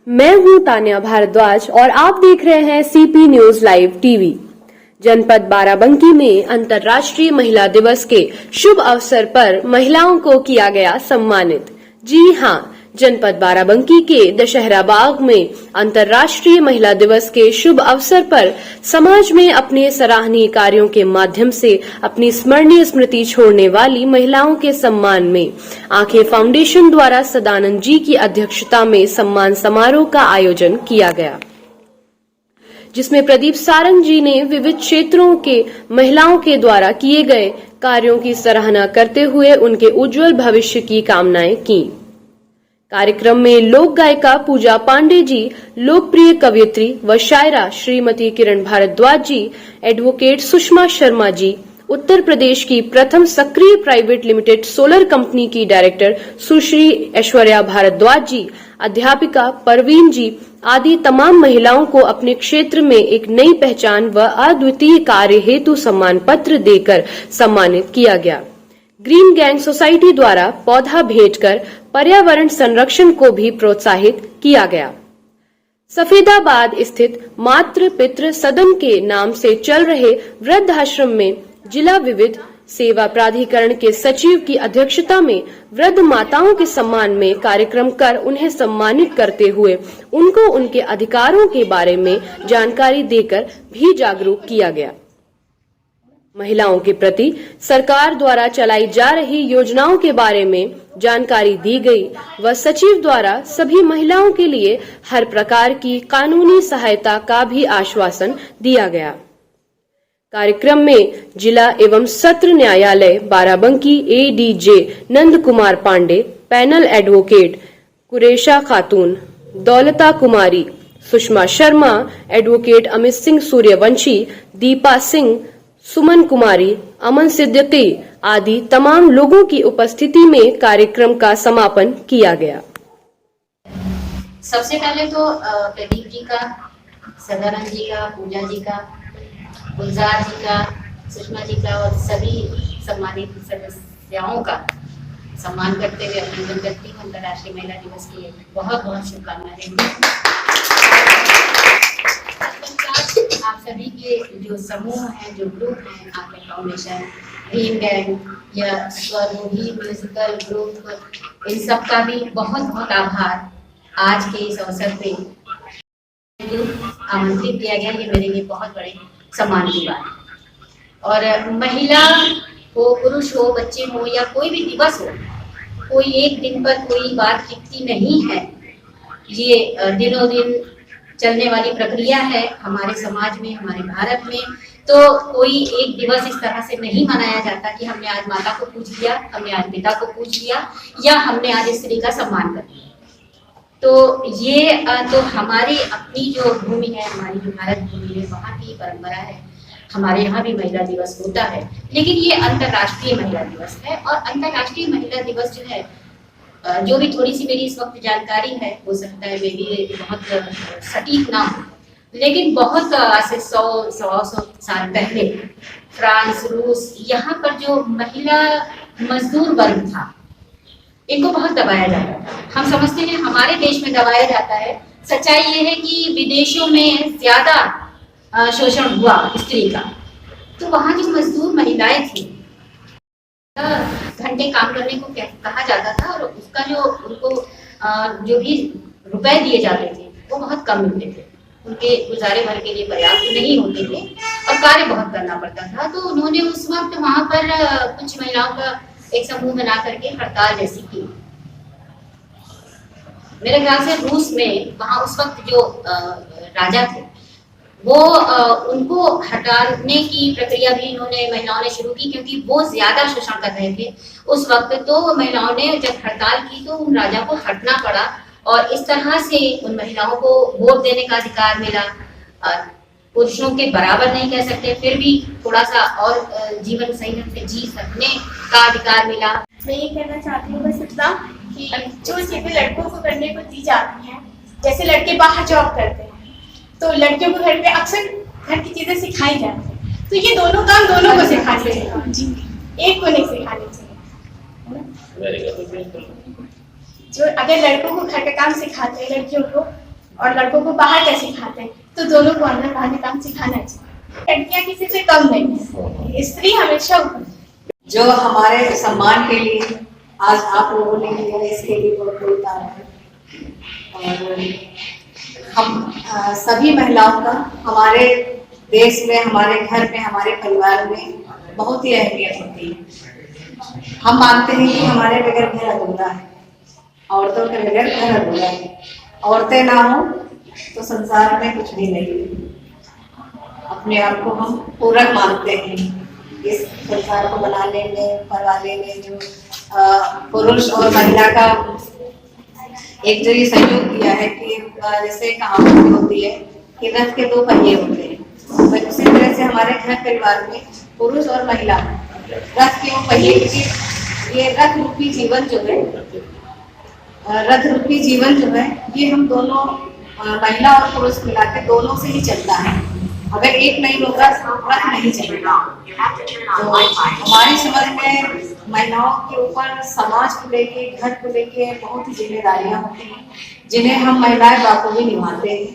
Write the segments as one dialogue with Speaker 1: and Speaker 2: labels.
Speaker 1: मैं हूं तान्या भारद्वाज और आप देख रहे हैं सीपी न्यूज लाइव टीवी। जनपद बाराबंकी में अंतर्राष्ट्रीय महिला दिवस के शुभ अवसर पर महिलाओं को किया गया सम्मानित। जी हां, जनपद बाराबंकी के दशहरा बाग में अंतर्राष्ट्रीय महिला दिवस के शुभ अवसर पर समाज में अपने सराहनीय कार्यों के माध्यम से अपनी स्मरणीय स्मृति छोड़ने वाली महिलाओं के सम्मान में आंखें फाउंडेशन द्वारा सदानंद जी की अध्यक्षता में सम्मान समारोह का आयोजन किया गया, जिसमें प्रदीप सारंग जी ने विविध क्षेत्रों के महिलाओं के द्वारा किए गए कार्यों की सराहना करते हुए उनके उज्जवल भविष्य की कामनाएं की। कार्यक्रम में लोक गायिका पूजा पांडे जी, लोकप्रिय कवयित्री व शायरा श्रीमती किरण भारद्वाज जी, एडवोकेट सुषमा शर्मा जी, उत्तर प्रदेश की प्रथम सक्रिय प्राइवेट लिमिटेड सोलर कंपनी की डायरेक्टर सुश्री ऐश्वर्या भारद्वाज जी, अध्यापिका परवीन जी आदि तमाम महिलाओं को अपने क्षेत्र में एक नई पहचान व अद्वितीय कार्य हेतु सम्मान पत्र देकर सम्मानित किया गया। ग्रीन गैंग सोसाइटी द्वारा पौधा भेंट कर पर्यावरण संरक्षण को भी प्रोत्साहित किया गया। सफेदाबाद स्थित मातृ पितृ सदन के नाम से चल रहे वृद्धाश्रम में जिला विविध सेवा प्राधिकरण के सचिव की अध्यक्षता में वृद्ध माताओं के सम्मान में कार्यक्रम कर उन्हें सम्मानित करते हुए उनको उनके अधिकारों के बारे में जानकारी देकर भी जागरूक किया गया। महिलाओं के प्रति सरकार द्वारा चलाई जा रही योजनाओं के बारे में जानकारी दी गई व सचिव द्वारा सभी महिलाओं के लिए हर प्रकार की कानूनी सहायता का भी आश्वासन दिया गया। कार्यक्रम में जिला एवं सत्र न्यायालय Barabanki ADJ Nand Kumar Pandey, panel advocate कुरेशा खातून, दौलता कुमारी, सुषमा शर्मा, एडवोकेट अमित सिंह सूर्यवंशी, दीपा सिंह, सुमन कुमारी, अमन सिद्दीकी आदि तमाम लोगों की उपस्थिति में कार्यक्रम का समापन किया गया।
Speaker 2: सबसे पहले तो प्रदीप जी का, सदानंद जी का, पूजा जी का, गुलजार जी का, सुषमा जी का और सभी सम्मानित सदस्यों का सम्मान करते हुए अभिनंदन करती हूँ। अंतर्राष्ट्रीय महिला दिवस की बहुत बहुत शुभकामनाएं। आप सभी के जो समूह हैं, जो ग्रुप हैं, आपके फाउंडेशन, ग्रीन गैंग या स्वरूही म्यूजिकल ग्रुप, इन सब का भी बहुत बहुत आभार। आज के इस अवसर पे आमंत्रित किया गया, ये मेरे लिए बहुत बड़े सम्मान की बात है। और महिला हो, पुरुष हो, बच्चे हो या कोई भी दिवस हो, कोई एक दिन पर कोई बात टिकती नहीं है। ये दिनों दिन चलने वाली प्रक्रिया है हमारे समाज में, हमारे भारत में। तो कोई एक दिवस इस तरह से नहीं मनाया जाता कि हमने आज माता को पूज लिया, हमने आज पिता को पूज लिया या हमने आज स्त्री का सम्मान कर लिया। तो ये तो हमारी अपनी जो भूमि है, हमारी जो भारत भूमि है, वहाँ की परंपरा है। हमारे यहाँ भी महिला दिवस होता है, लेकिन ये अंतर्राष्ट्रीय महिला दिवस है। और अंतर्राष्ट्रीय महिला दिवस जो है, जो भी थोड़ी सी मेरी इस वक्त जानकारी है, हो सकता है मेरी बहुत सटीक ना हो, लेकिन बहुत ऐसे 100 साल पहले फ्रांस, रूस, यहाँ पर जो महिला मजदूर वर्ग था, इनको बहुत दबाया जाता था। हम समझते हैं हमारे देश में दबाया जाता है, सच्चाई ये है कि विदेशों में ज्यादा शोषण हुआ स्त्री का। तो वहाँ की मजदूर महिलाएं थी, घंटे काम करने को कहा जाता था और उसका जो उनको जो भी रुपए दिए जाते थे वो बहुत कम मिलते थे, उनके गुजारे भर के लिए पर्याप्त नहीं होते थे और कार्य बहुत करना पड़ता था। तो उन्होंने उस वक्त वहां पर कुछ महिलाओं का एक समूह बना करके हड़ताल जैसी की। मेरे ख्याल से रूस में वहां उस वक्त जो राजा थे वो उनको हटाने की प्रक्रिया भी इन्होंने महिलाओं ने शुरू की, क्योंकि वो ज्यादा शोषण कर रहे थे उस वक्त। तो महिलाओं ने जब हड़ताल की तो उन राजा को हटना पड़ा और इस तरह से उन महिलाओं को वोट देने का अधिकार मिला। पुरुषों के बराबर नहीं कह सकते, फिर भी थोड़ा सा और जीवन सही ढंग से जी सकने का अधिकार मिला।
Speaker 3: मैं ये कहना चाहती हूँ बस इतना कि जो चीजें लड़कों को करने को दी जाती हैं, जैसे लड़के बाहर जॉब करते हैं तो लड़कियों को घर पे अक्सर घर की चीजें सिखाई जाती हैं, तो ये दोनों काम दोनों को सिखाने चाहिए, एक को नहीं सिखाने चाहिए। जो अगर लड़कों को घर का काम सिखाते हैं लड़कियों को, और लड़कों को बाहर क्या सिखाते हैं, तो दोनों को अंदर बाहर का काम सिखाना चाहिए। लड़कियां किसी से कम नहीं है, स्त्री हमेशा ऊपर।
Speaker 4: जो हमारे सम्मान के लिए आज आप लोगों ने किया, इसके लिए बहुत बहुत धन्यवाद। और हम सभी महिलाओं का हमारे देश में, हमारे घर में, हमारे परिवार में बहुत ही अहमियत होती है। हम मानते हैं कि हमारे बगैर घर अधूरा है, औरतों के बगैर घर अधूरा है। औरतें ना हो तो संसार में कुछ भी नहीं है। अपने आप को हम पूरक मानते हैं इस संसार को बनाने में, परवाने में। जो पुरुष और महिला का एक जो ये सहयोग किया है कि जैसे कहावत होती है कि रथ के दो पहिए होते हैं, तो उसी तरह से हमारे घर परिवार में पुरुष और महिला रथ के वो पहिए की, ये रथ रूपी जीवन जो है, रथ रूपी जीवन जो है, ये हम दोनों महिला और पुरुष मिला के दोनों से ही चलता है। अगर एक नहीं होगा रथ नहीं चलेगा। तो हमारी समझ में महिलाओं के ऊपर समाज को लेके, घर को लेके बहुत ही जिम्मेदारियां होती हैं, जिन्हें हम महिलाएं बाखूबी निभाते हैं।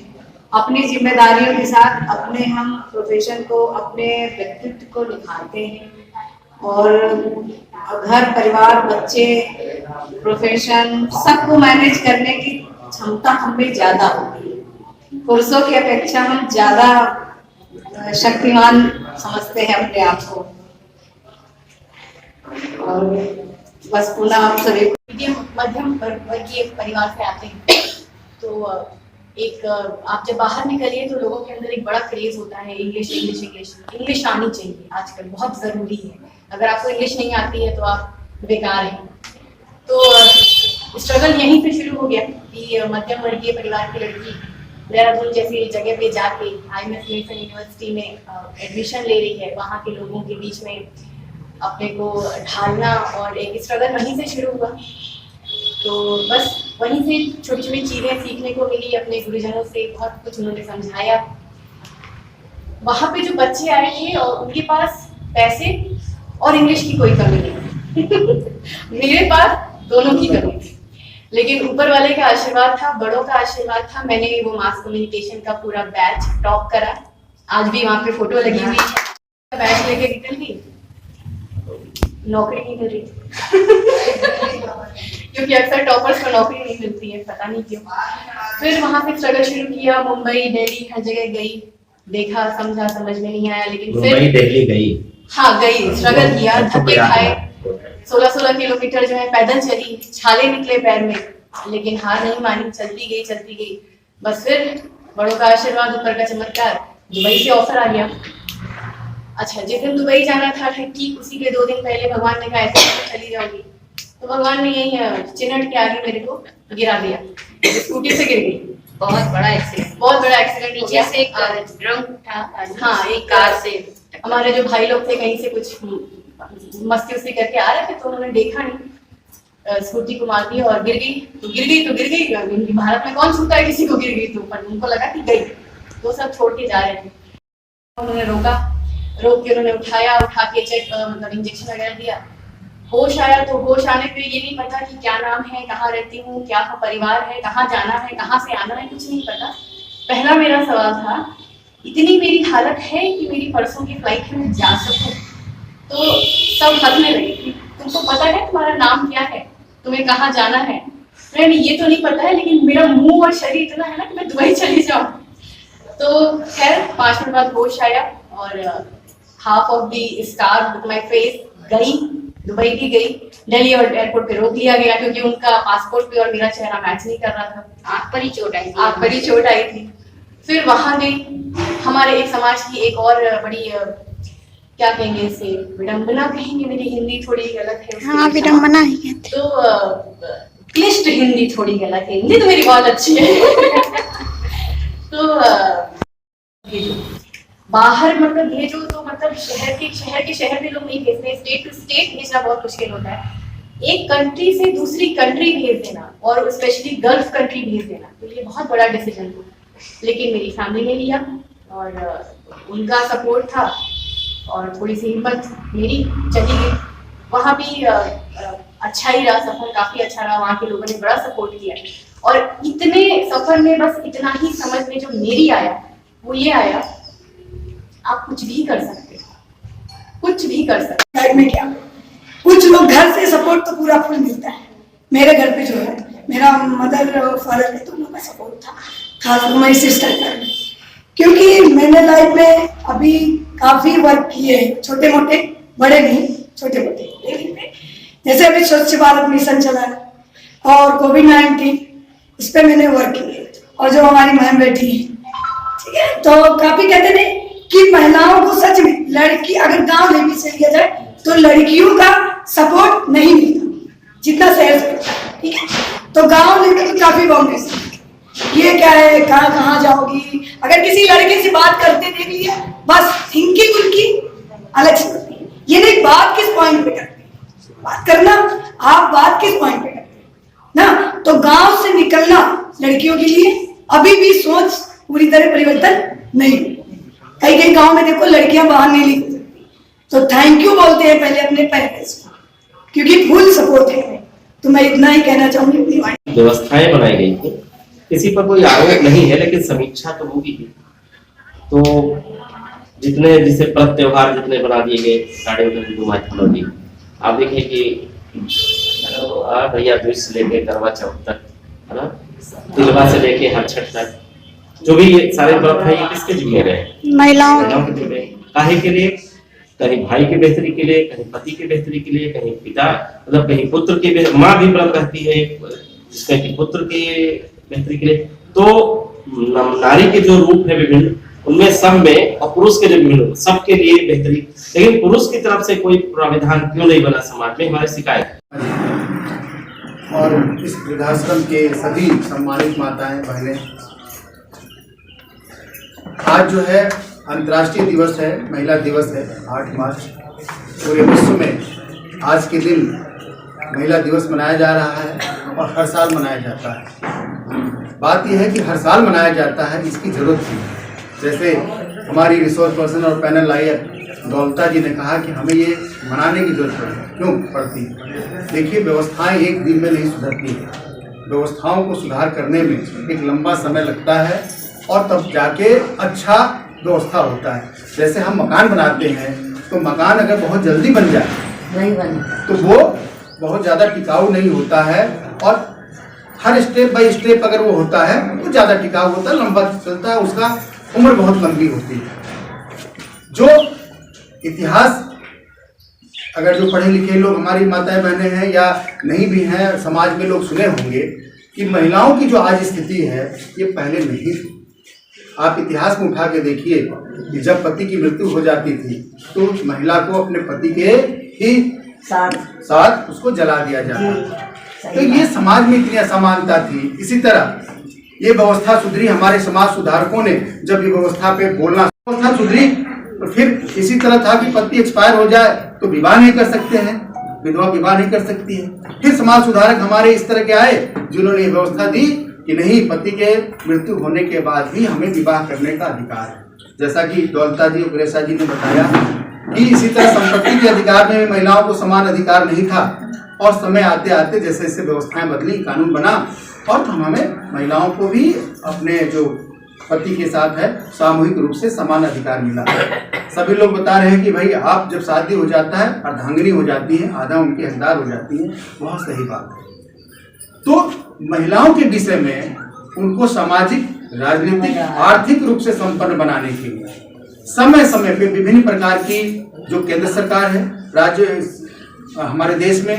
Speaker 4: अपनी जिम्मेदारियों के साथ अपने हम प्रोफेशन को, अपने व्यक्तित्व को निभाते हैं और घर परिवार, बच्चे, प्रोफेशन सबको मैनेज करने की क्षमता हमें ज्यादा होती है। पुरुषों की अपेक्षा हम ज्यादा शक्तिमान समझते हैं अपने आप को। और बस पुनः आप सभी
Speaker 3: मध्यम वर्गीय परिवार से आते हैं, तो एक आप जब बाहर निकलिए तो लोगों के अंदर एक बड़ा क्रेज होता है, इंग्लिश इंग्लिश इंग्लिश इंग्लिश आनी चाहिए, आजकल बहुत जरूरी है। अगर आपको इंग्लिश नहीं आती है तो आप बेकार हैं। तो स्ट्रगल यहीं से शुरू हो गया कि मध्यम वर्गीय परिवार की लड़की देहरादून जैसी जगह पे जाके IMS नेशनल यूनिवर्सिटी में एडमिशन ले रही है, वहाँ के लोगों के बीच में अपने को ढालना, और एक स्ट्रगल वहीं से शुरू हुआ। तो बस वहीं से छोटी छोटी चीज़ें सीखने को मिली, अपने गुरुजनों से बहुत कुछ उन्होंने समझाया। वहाँ पे जो बच्चे आए थे और उनके पास पैसे और इंग्लिश की कोई कमी नहीं मेरे पास दोनों की कमी थी, लेकिन ऊपर वाले का आशीर्वाद था, बड़ों का आशीर्वाद था। मैंने वो मास कम्युनिकेशन का पूरा बैच टॉप करा। आज भी वहाँ पे फोटो लगी हुई है। बैच लेके निकल गई, नौकरी नहीं मिल रही क्योंकि अक्सर टॉपर्स को नौकरी नहीं मिलती है, पता नहीं क्यों। फिर वहाँ से स्ट्रगल शुरू किया, मुंबई, दिल्ली, हर जगह गई, देखा, समझा, समझ में नहीं आया, लेकिन फिर
Speaker 5: मुंबई, दिल्ली गई।
Speaker 3: हाँ गई, स्ट्रगल किया, धक्के खाए, 16-16 किलोमीटर जो है पैदल चली, छाले निकले पैर में, लेकिन हार नहीं मानी, चलती गई चलती गई। बस फिर बड़ों का आशीर्वाद, ऊपर का चमत्कार, दुबई से ऑफर आ गया। अच्छा, जिस दिन दुबई जाना था ठीक उसी के 2 दिन पहले भगवान ने कहा ऐसे चली जाओगी, तो भगवान ने यही चिन्हट के आगे मेरे को गिरा दिया, स्कूटी से गिर गई।
Speaker 2: बहुत बड़ा एक्सीडेंट
Speaker 3: हो गया।
Speaker 2: पीछे से एक ड्रम था,
Speaker 3: हाँ, एक
Speaker 2: कार से।
Speaker 3: हमारे जो भाई लोग थे कहीं से कुछ मस्ती उस्ती करके आ रहे थे, तो उन्होंने देखा नहीं, स्कूटी को मार दिया और गिर गई। तो गिर गई, भारत में कौन छूता है किसी को, गिर गई तो, पर उनको लगा कि गई, तो सब छोड़ के जा रहे थे। उन्होंने रोक के उन्होंने उठाया, उठा के चेक मतलब इंजेक्शन वगैरह दिया। होश आया, तो होश आने पे ये नहीं पता कि क्या नाम है, कहाँ रहती हूँ, क्या परिवार है, कहाँ जाना है, कहाँ से आना है, कुछ नहीं पता। पहला मेरा सवाल था, इतनी मेरी हालत है कि मेरी परसों की फ्लाइट में जा सकूं? तो सब हंसने लगे कि तुमको पता है तुम्हारा नाम क्या है, तुम्हें कहाँ जाना है? नहीं, ये तो नहीं पता है, लेकिन मेरा मुंह और शरीर इतना है ना कि मैं दुबई चली जाऊँ। तो खैर 5 मिनट बाद होश आया और half of the scar with my face गई, दुबई भी गई। दिल्ली और एयरपोर्ट पे रोक लिया गया क्योंकि उनका पासपोर्ट पे और मेरा चेहरा मैच नहीं कर रहा था।
Speaker 2: आँख पर ही चोट आई थी।
Speaker 3: आँख पर ही चोट आई थी। फिर वहां गई, हमारे एक समाज की एक और बड़ी क्या कहेंगे इसे, विडंबना कहेंगे, मेरी हिंदी थोड़ी गलत है।
Speaker 6: हाँ, विडंबना ही कहते।
Speaker 3: तो क्लिष्ट हिंदी थोड़ी गलत है, हिंदी तो मेरी बहुत अच्छी है। तो बाहर मतलब भेजो तो मतलब शहर के लोग नहीं भेजते, स्टेट टू स्टेट भेजना बहुत मुश्किल होता है। एक कंट्री से दूसरी कंट्री भेज देना और स्पेशली गल्फ कंट्री भेज देना, तो ये बहुत बड़ा डिसीजन था। लेकिन मेरी फैमिली ने लिया और उनका सपोर्ट था और थोड़ी सी हिम्मत मेरी, चली गई। वहाँ भी अच्छा ही रहा, सफर काफ़ी अच्छा रहा, वहाँ के लोगों ने बड़ा सपोर्ट किया। और इतने सफर में बस इतना ही समझ में जो मेरी आया वो ये आया, आप कुछ भी कर सकते हो, कुछ भी कर सकते
Speaker 5: लाइफ में क्या, कुछ लोग घर से सपोर्ट तो पूरा फुल मिलता है। मेरे घर पे जो है, मेरा मदर और फादर का दोनों का सपोर्ट था, खासकर मेरी सिस्टर का, क्योंकि मैंने लाइफ में अभी काफी वर्क किए हैं, छोटे मोटे, बड़े नहीं, छोटे मोटे। जैसे अभी स्वच्छ भारत मिशन चला है और कोविड-19, इस पे मैंने वर्क किए, और जो हमारी बहन बैठी है, ठीक है, तो काफी कहते थे कि महिलाओं को सच में, लड़की अगर गांव लेवल से लिया जाए तो लड़कियों का सपोर्ट नहीं मिलता जितना शहर से मिलता है, ठीक है। तो गांव लेवल तो काफी बाउंड्रेशन, ये क्या है, कहाँ जाओगी, अगर किसी लड़के से बात करते देख लिया, बस थिंकिंग उनकी अलग से होती है। ये नहीं बात किस पॉइंट पे करते हैं, बात करना, आप बात किस पॉइंट पे करते हैं ना। तो गांव से निकलना लड़कियों के लिए अभी भी सोच पूरी तरह परिवर्तन नहीं। कई कई गांव में देखो लड़कियां बाहर नहीं निकल सकती, तो थैंक यू बोलते हैं पहले अपने पेरेंट्स को, क्योंकि फुल सपोर्ट है। तो मैं इतना ही कहना चाहूंगी।
Speaker 6: व्यवस्थाएं बनाई गई थी, किसी पर कोई आरोप नहीं है, लेकिन समीक्षा तो होगी ही। तो जितने जिसे पर्व त्योहार जितने बना दिए गए गाड़ी, आप देखिए कि भैया दूज से लेके करवा चौथ तक, है ना, तिलवा से लेके हर छठ तक, जो भी ये सारे पर्व है, ये किसके जिम्मे रहे? महिलाओं के जिम्मे। काहे के लिए? कहीं भाई की बेहतरी के लिए, कहीं पति की बेहतरी के लिए, कहीं पिता, मतलब कहीं पुत्र की, माँ भी व्रत रहती है जिसका कि पुत्र की बेहतरी के लिए। तो नारी के जो रूप है विभिन्न, उनमें सब में, और पुरुष के जो विभिन्न, सबके लिए बेहतरी, लेकिन पुरुष की तरफ से कोई प्राविधान क्यों नहीं बना समाज में, हमारी शिकायत।
Speaker 7: और इस वृद्धाश्रम के सभी सम्मानित माताएं बहनें, आज जो है अंतर्राष्ट्रीय दिवस है, महिला दिवस है, 8 मार्च। पूरे विश्व में आज के दिन महिला दिवस मनाया जा रहा है और हर साल मनाया जाता है। बात यह है कि हर साल मनाया जाता है, इसकी जरूरत थी। जैसे हमारी रिसोर्स पर्सन और पैनल लाइयर दौलता जी ने कहा कि हमें ये मनाने की जरूरत क्यों पड़ती है। देखिए, व्यवस्थाएं एक दिन में नहीं सुधरती है, व्यवस्थाओं को सुधार करने में एक लंबा समय लगता है और तब जाके अच्छा व्यवस्था होता है। जैसे हम मकान बनाते हैं, तो मकान अगर बहुत जल्दी बन जाए तो वो बहुत ज़्यादा टिकाऊ नहीं होता है, और हर स्टेप बाय स्टेप अगर वो होता है तो ज़्यादा टिकाऊ होता है, लंबा चलता है, उसका उम्र बहुत लंबी होती है। जो इतिहास अगर जो पढ़े लिखे लोग हमारी माताएं बहनें हैं या नहीं भी हैं, समाज में लोग सुने होंगे कि महिलाओं की जो आज स्थिति है ये पहले नहीं थी। आप इतिहास में उठा के देखिए कि जब पति की मृत्यु हो जाती थी तो महिला को अपने पति के ही साथ उसको जला दिया जाता था। तो ये समाज में इतनी असमानता थी। इसी तरह ये व्यवस्था सुधरी, हमारे समाज सुधारकों ने जब ये व्यवस्था पे बोलना, व्यवस्था सुधरी, तो फिर इसी तरह था कि पति एक्सपायर हो जाए तो विवाह नहीं कर सकते हैं, विधवा विवाह नहीं कर सकती है। फिर समाज सुधारक हमारे इस तरह के आए जिन्होंने व्यवस्था दी कि नहीं, पति के मृत्यु होने के बाद भी हमें विवाह करने का अधिकार है। जैसा कि दौलता जी और गुरेसा जी ने बताया कि इसी तरह संपत्ति के अधिकार में महिलाओं को समान अधिकार नहीं था, और समय आते आते जैसे जैसे व्यवस्थाएं बदली, कानून बना, और तो हमें महिलाओं को भी अपने जो पति के साथ है सामूहिक रूप से समान अधिकार मिला। सभी लोग बता रहे हैं कि भाई आप जब शादी हो जाता है अर्धांगिनी हो जाती है, आधा उनकी हकदार हो जाती है। बहुत सही बात है। तो महिलाओं के विषय में उनको सामाजिक, राजनीतिक, आर्थिक रूप से संपन्न बनाने के लिए समय समय पे विभिन्न प्रकार की जो केंद्र सरकार है, राज्य हमारे देश में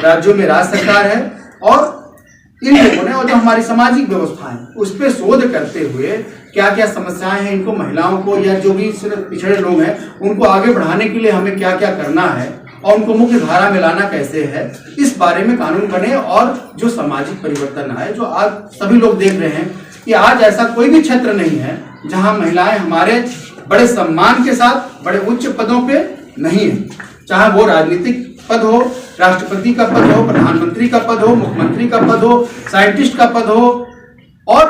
Speaker 7: राज्यों में राज्य सरकार है, और इन लोगों ने, और जो हमारी सामाजिक व्यवस्था है उस पर शोध करते हुए क्या क्या समस्याएं हैं, इनको महिलाओं को या जो भी पिछड़े लोग हैं उनको आगे बढ़ाने के लिए हमें क्या क्या करना है और उनको मुख्य धारा में लाना कैसे है, इस बारे में कानून बने और जो सामाजिक परिवर्तन आए। जो आज सभी लोग देख रहे हैं कि आज ऐसा कोई भी क्षेत्र नहीं है जहां महिलाएं हमारे बड़े सम्मान के साथ बड़े उच्च पदों पे नहीं है, चाहे वो राजनीतिक पद हो, राष्ट्रपति का पद हो, प्रधानमंत्री का पद हो, मुख्यमंत्री का पद हो, साइंटिस्ट का पद हो, और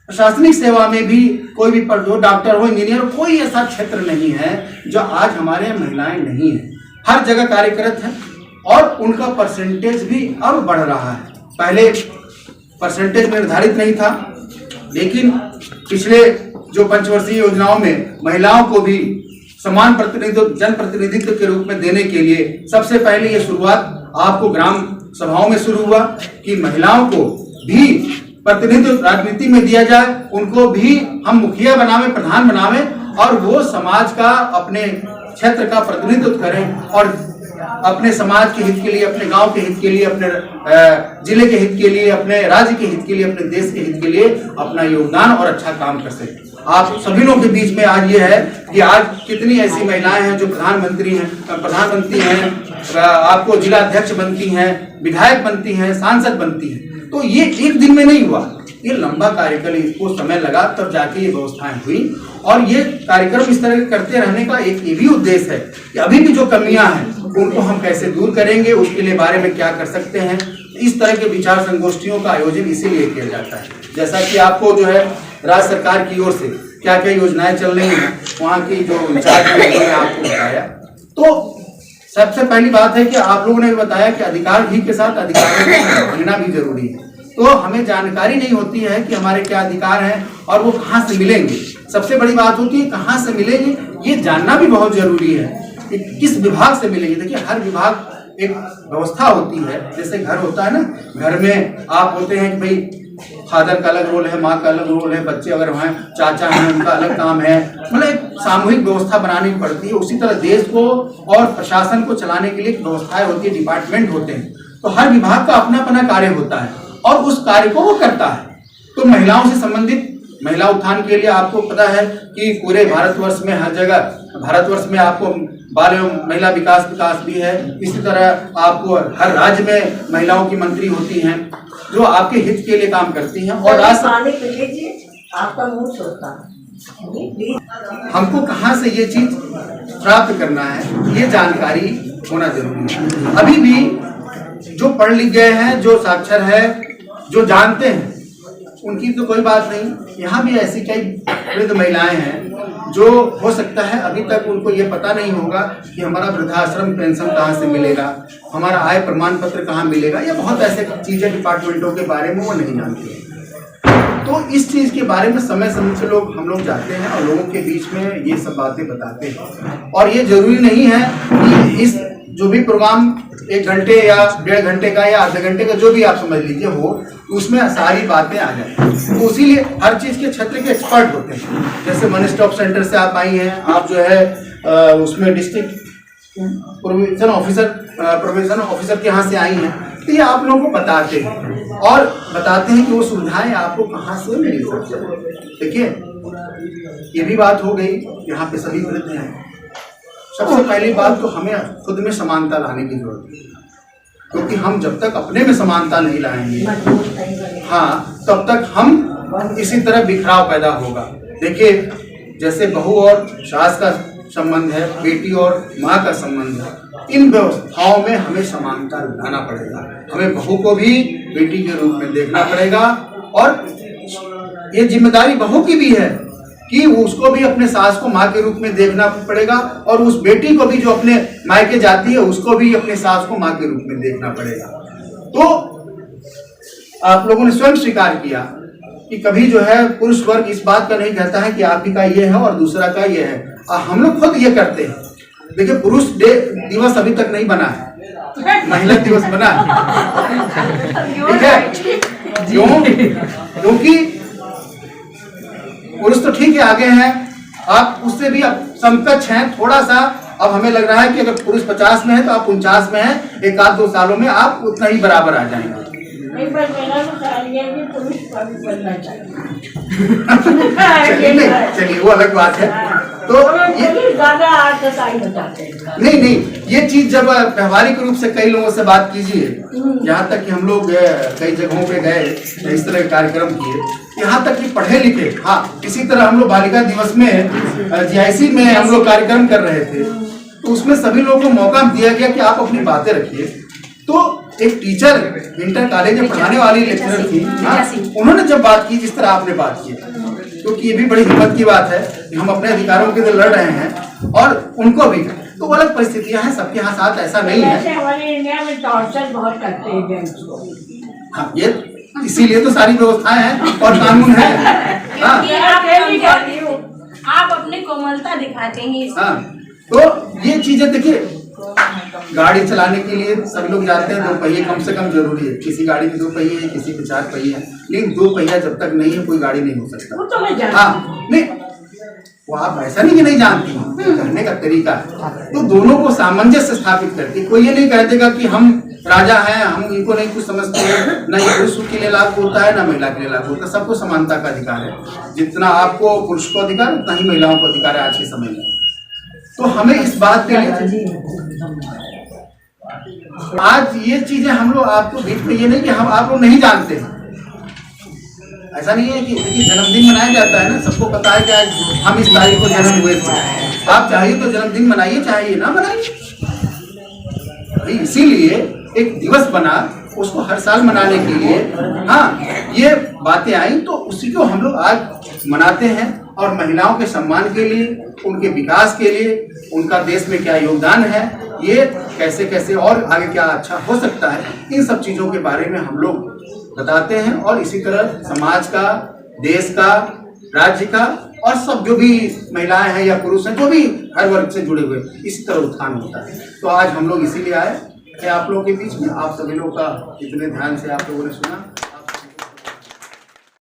Speaker 7: प्रशासनिक सेवा में भी कोई भी पद हो, डॉक्टर हो, इंजीनियर हो, कोई ऐसा क्षेत्र नहीं है जो आज हमारे महिलाएं नहीं है। हर जगह कार्यरत है और उनका परसेंटेज भी अब बढ़ रहा है। पहले परसेंटेज निर्धारित नहीं था, लेकिन पिछले जो पंचवर्षीय योजनाओं में महिलाओं को भी समान प्रतिनिधित्व, जन प्रतिनिधित्व के रूप में देने के लिए सबसे पहले ये शुरुआत आपको ग्राम सभाओं में शुरू हुआ कि महिलाओं को भी प्रतिनिधित्व राजनीति में दिया जाए, उनको भी हम मुखिया बनावे, प्रधान बनावे और वो समाज का, अपने क्षेत्र का प्रतिनिधित्व करें और अपने समाज के हित के लिए, अपने गांव के हित के लिए, अपने जिले के हित के लिए, अपने राज्य के हित के लिए, अपने देश के हित के लिए अपना योगदान और अच्छा काम कर सकें। आप सभी लोगों के बीच में आज ये है कि आज कितनी ऐसी महिलाएं हैं जो प्रधानमंत्री हैं, आपको जिला अध्यक्ष बनती हैं, विधायक बनती हैं, सांसद बनती हैं। तो ये एक दिन में नहीं हुआ, ये लंबा कार्यक्रम, इसको समय लगा, तब जाके ये व्यवस्थाएं हुई। और ये कार्यक्रम इस तरह के करते रहने का एक ये भी उद्देश्य है कि अभी भी जो कमियां हैं उनको हम कैसे दूर करेंगे, उसके लिए बारे में क्या कर सकते हैं। इस तरह के विचार संगोष्ठियों का आयोजन इसीलिए किया जाता है। जैसा कि आपको जो है राज्य सरकार की ओर से क्या क्या योजनाएं चल रही हैं, वहाँ की जो इंचार्ज ने आपको बताया। तो सबसे पहली बात है कि आप लोगों ने बताया कि अधिकार भी के साथ अधिकार लेना भी जरूरी है। तो हमें जानकारी नहीं होती है कि हमारे क्या अधिकार हैं और वो कहाँ से मिलेंगे। सबसे बड़ी बात होती है कहाँ से मिलेंगे, ये जानना भी बहुत जरूरी है कि किस विभाग से मिलेंगे। देखिए, हर विभाग एक व्यवस्था होती है, जैसे घर होता है ना, घर में आप होते हैं कि भाई फादर का अलग रोल है, माँ का अलग रोल है, बच्चे अगर हैं, चाचा हैं, उनका अलग काम है, मतलब एक सामूहिक व्यवस्था बनानी पड़ती है। उसी तरह देश को और प्रशासन को चलाने के लिए व्यवस्थाएं होती है, डिपार्टमेंट होते हैं। तो हर विभाग का अपना अपना कार्य होता है और उस कार्य को वो करता है। तो महिलाओं से संबंधित महिला उत्थान के लिए आपको पता है कि पूरे भारतवर्ष में हर जगह, भारतवर्ष में आपको बाल एवं महिला विकास भी है। इसी तरह आपको हर राज्य में महिलाओं की मंत्री होती हैं जो आपके हित के लिए काम करती हैं। और
Speaker 4: आपका मुंह छोटा,
Speaker 7: हमको कहाँ से ये चीज प्राप्त करना है, ये जानकारी होना जरूरी है। अभी भी जो पढ़ लिख गए हैं, जो साक्षर है, जो जानते हैं, उनकी तो कोई बात नहीं। यहाँ भी ऐसी कई वृद्ध महिलाएं हैं जो हो सकता है अभी तक उनको ये पता नहीं होगा कि हमारा वृद्धाश्रम पेंशन कहाँ से मिलेगा, हमारा आय प्रमाण पत्र कहाँ मिलेगा, या बहुत ऐसे चीजें डिपार्टमेंटों के बारे में वो नहीं जानते हैं। तो इस चीज के बारे में समय समय से हम लोग जाते हैं और लोगों के बीच में ये सब बातें बताते हैं। और ये जरूरी नहीं है कि इस जो भी प्रोग्राम 1 घंटे या 1.5 घंटे का या आधे घंटे का जो भी आप समझ लीजिए हो, उसमें सारी बातें आ जाए। तो इसीलिए हर चीज के क्षेत्र के एक्सपर्ट होते हैं। जैसे वन स्टॉप सेंटर से आप आई हैं, आप जो है उसमें डिस्ट्रिक्ट प्रोविजन ऑफिसर के यहाँ से आई हैं, तो ये आप लोगों को बताते हैं और बताते हैं कि वो सुविधाएं आपको कहाँ से मिल सकती है। देखिए, ये भी बात हो गई, यहाँ पे सभी वृद्ध हैं। सबसे पहली बात तो हमें खुद में समानता लाने की जरूरत है, क्योंकि हम जब तक अपने में समानता नहीं लाएंगे, हाँ, तब तक हम इसी तरह बिखराव पैदा होगा। देखिए, जैसे बहू और सास का संबंध है, बेटी और माँ का संबंध है, इन व्यवस्थाओं में हमें समानता लाना पड़ेगा। हमें बहू को भी बेटी के रूप में देखना पड़ेगा और ये जिम्मेदारी बहू की भी है कि उसको भी अपने सास को माँ के रूप में देखना पड़ेगा और उस बेटी को भी जो अपने मायके जाती है उसको भी अपने सास को माँ के रूप में देखना पड़ेगा। तो आप लोगों ने स्वयं स्वीकार किया कि कभी जो है पुरुष वर्ग इस बात का नहीं कहता है कि आप ही का ये है और दूसरा का ये है, हम लोग खुद ये करते हैं। देखिए, पुरुष दिवस अभी तक नहीं बना है, महिला दिवस बना है, ठीक है? क्योंकि पुरुष तो ठीक है, आगे हैं, आप उससे भी अब समकक्ष हैं थोड़ा सा। अब हमें लग रहा है कि अगर पुरुष 50 में है तो आप 49 में हैं, 1-2 सालों में आप उतना ही बराबर आ जाएंगे। चलिए वो अलग बात है। तो ये नहीं, ये चीज जब व्यवहारिक रूप से कई लोगों से बात कीजिए, यहाँ तक कि हम लोग कई जगहों पे गए, इस तरह के कार्यक्रम किए, यहाँ तक कि पढ़े लिखे, हाँ, इसी तरह हम लोग बालिका दिवस में जीआईसी में हम लोग कार्यक्रम कर रहे थे, तो उसमें सभी लोगों को मौका दिया गया कि आप अपनी बातें रखिए। तो एक टीचर इंटर कॉलेज में पढ़ाने वाली लेक्चरर थी, उन्होंने जब बात की जिस तरह आपने बात की, क्योंकि ये भी बड़ी हिम्मत की बात है कि हम अपने अधिकारों के लिए लड़ रहे हैं और उनको भी, तो अलग परिस्थितियां हैं, सबके यहाँ साथ ऐसा नहीं है।
Speaker 8: हमारे इंडिया में टॉर्चर बहुत करते हैं जेंट्स को।
Speaker 7: हाँ, ये इसीलिए तो सारी व्यवस्थाएं हैं और कानून है। हाँ
Speaker 8: आप अपनी कोमलता दिखाते हैं।
Speaker 7: हाँ, तो ये चीजें देखिए, गाड़ी चलाने के लिए सब लोग जानते हैं 2 पहिए कम से कम जरूरी है। किसी गाड़ी में 2 पहिए है, किसी में 4 पहिए है, लेकिन 2 पहिया जब तक नहीं है कोई गाड़ी नहीं हो सकता।
Speaker 8: वो तो मैं जानती
Speaker 7: हाँ, नहीं वो आप ऐसा नहीं कि नहीं जानती हैं, कहने का तरीका है। तो दोनों को सामंजस्य स्थापित करके कोई ये नहीं कह देगा कि हम राजा हैं, हम इनको नहीं कुछ समझते हैं, ना ये पुरुष के लिए लागू होता है ना महिला के लिए लागू होता है। सबको समानता का अधिकार है। जितना आपको पुरुष को अधिकार उतना ही महिलाओं को अधिकार है आज के समय में। तो हमें इस बात के लिए आज ये चीजें हम लोग आपको बीच में ये नहीं कि हम आप लोग नहीं जानते हैं, ऐसा नहीं है कि जन्मदिन मनाया जाता है ना, सबको पता है कि आज हम इस तारीख को जन्म हुए थे। आप चाहिए तो जन्मदिन मनाइए, चाहिए ना मनाइए। इसीलिए एक दिवस बना, उसको हर साल मनाने के लिए हाँ ये बातें आई, तो उसी को हम लोग आज मनाते हैं। और महिलाओं के सम्मान के लिए, उनके विकास के लिए, उनका देश में क्या योगदान है, ये कैसे कैसे और आगे क्या अच्छा हो सकता है, इन सब चीजों के बारे में हम लोग बताते हैं। और इसी तरह समाज का, देश का, राज्य का और सब जो भी महिलाएं हैं या पुरुष हैं, जो भी हर वर्ग से जुड़े हुए, इसी तरह उत्थान होता है। तो आज हम लोग इसीलिए आए कि आप लोगों के बीच में, आप सभी लोग का इतने ध्यान से आप लोगों ने सुना।